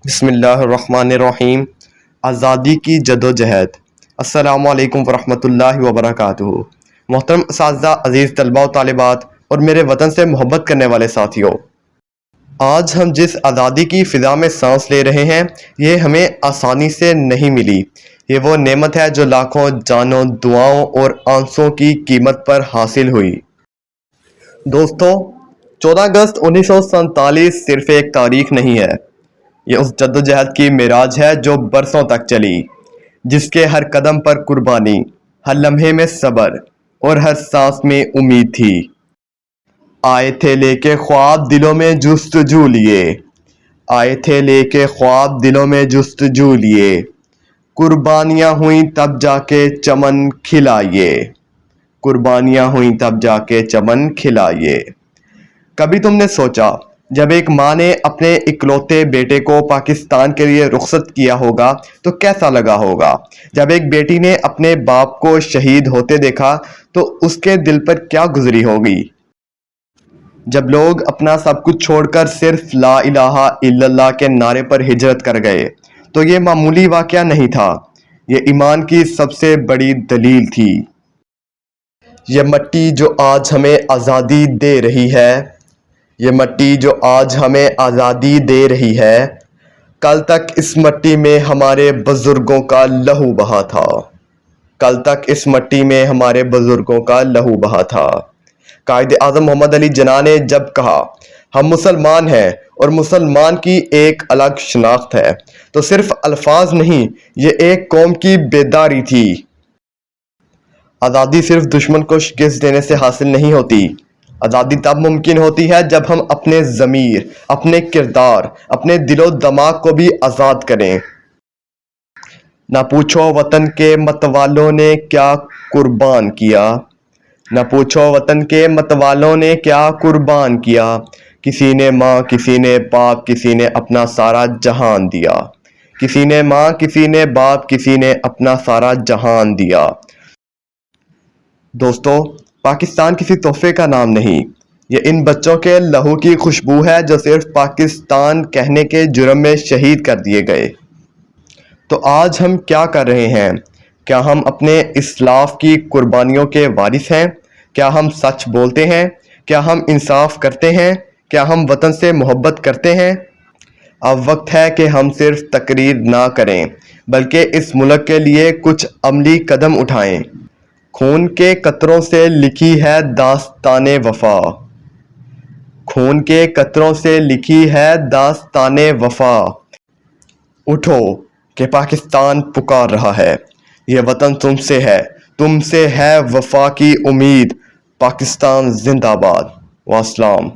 بسم اللہ الرحمن الرحیم۔ آزادی کی جدوجہد۔ السلام علیکم ورحمۃ اللہ وبرکاتہ۔ محترم اساتذہ، عزیز طلباء و طالبات اور میرے وطن سے محبت کرنے والے ساتھیوں، آج ہم جس آزادی کی فضا میں سانس لے رہے ہیں یہ ہمیں آسانی سے نہیں ملی۔ یہ وہ نعمت ہے جو لاکھوں جانوں، دعاؤں اور آنسوں کی قیمت پر حاصل ہوئی۔ دوستو، 14 اگست 1947 صرف ایک تاریخ نہیں ہے، یہ اس جدوجہد کی معراج ہے جو برسوں تک چلی، جس کے ہر قدم پر قربانی، ہر لمحے میں صبر اور ہر سانس میں امید تھی۔ آئے تھے لے کے خواب دلوں میں جستجو لیے، آئے تھے لے کے خواب دلوں میں جستجو لیے، قربانیاں ہوئیں تب جا کے چمن کھلائے، قربانیاں ہوئیں تب جا کے چمن کھلائے۔ کبھی تم نے سوچا جب ایک ماں نے اپنے اکلوتے بیٹے کو پاکستان کے لیے رخصت کیا ہوگا تو کیسا لگا ہوگا؟ جب ایک بیٹی نے اپنے باپ کو شہید ہوتے دیکھا تو اس کے دل پر کیا گزری ہوگی؟ جب لوگ اپنا سب کچھ چھوڑ کر صرف لا الہ الا اللہ کے نعرے پر ہجرت کر گئے تو یہ معمولی واقعہ نہیں تھا، یہ ایمان کی سب سے بڑی دلیل تھی۔ یہ مٹی جو آج ہمیں آزادی دے رہی ہے، یہ مٹی جو آج ہمیں آزادی دے رہی ہے، کل تک اس مٹی میں ہمارے بزرگوں کا لہو بہا تھا، کل تک اس مٹی میں ہمارے بزرگوں کا لہو بہا تھا۔ قائد اعظم محمد علی جناح نے جب کہا ہم مسلمان ہیں اور مسلمان کی ایک الگ شناخت ہے تو صرف الفاظ نہیں، یہ ایک قوم کی بیداری تھی۔ آزادی صرف دشمن کو شکست دینے سے حاصل نہیں ہوتی، آزادی تب ممکن ہوتی ہے جب ہم اپنے ضمیر، اپنے کردار، اپنے دل و دماغ کو بھی آزاد کریں۔ نہ پوچھو وطن کے متوالوں نے کیا قربان کیا، نہ پوچھو وطن کے متوالوں نے کیا قربان کیا، کسی نے ماں، کسی نے باپ، کسی نے اپنا سارا جہان دیا، کسی نے ماں، کسی نے باپ، کسی نے اپنا سارا جہان دیا۔ دوستو، پاکستان کسی تحفے کا نام نہیں، یہ ان بچوں کے لہو کی خوشبو ہے جو صرف پاکستان کہنے کے جرم میں شہید کر دیے گئے۔ تو آج ہم کیا کر رہے ہیں؟ کیا ہم اپنے اسلاف کی قربانیوں کے وارث ہیں؟ کیا ہم سچ بولتے ہیں؟ کیا ہم انصاف کرتے ہیں؟ کیا ہم وطن سے محبت کرتے ہیں؟ اب وقت ہے کہ ہم صرف تقریر نہ کریں بلکہ اس ملک کے لیے کچھ عملی قدم اٹھائیں۔ خون کے قطروں سے لکھی ہے داستان وفا، خون کے قطروں سے لکھی ہے داستان وفا۔ اٹھو کہ پاکستان پکار رہا ہے، یہ وطن تم سے ہے وفا کی امید۔ پاکستان زندہ باد۔ والسلام۔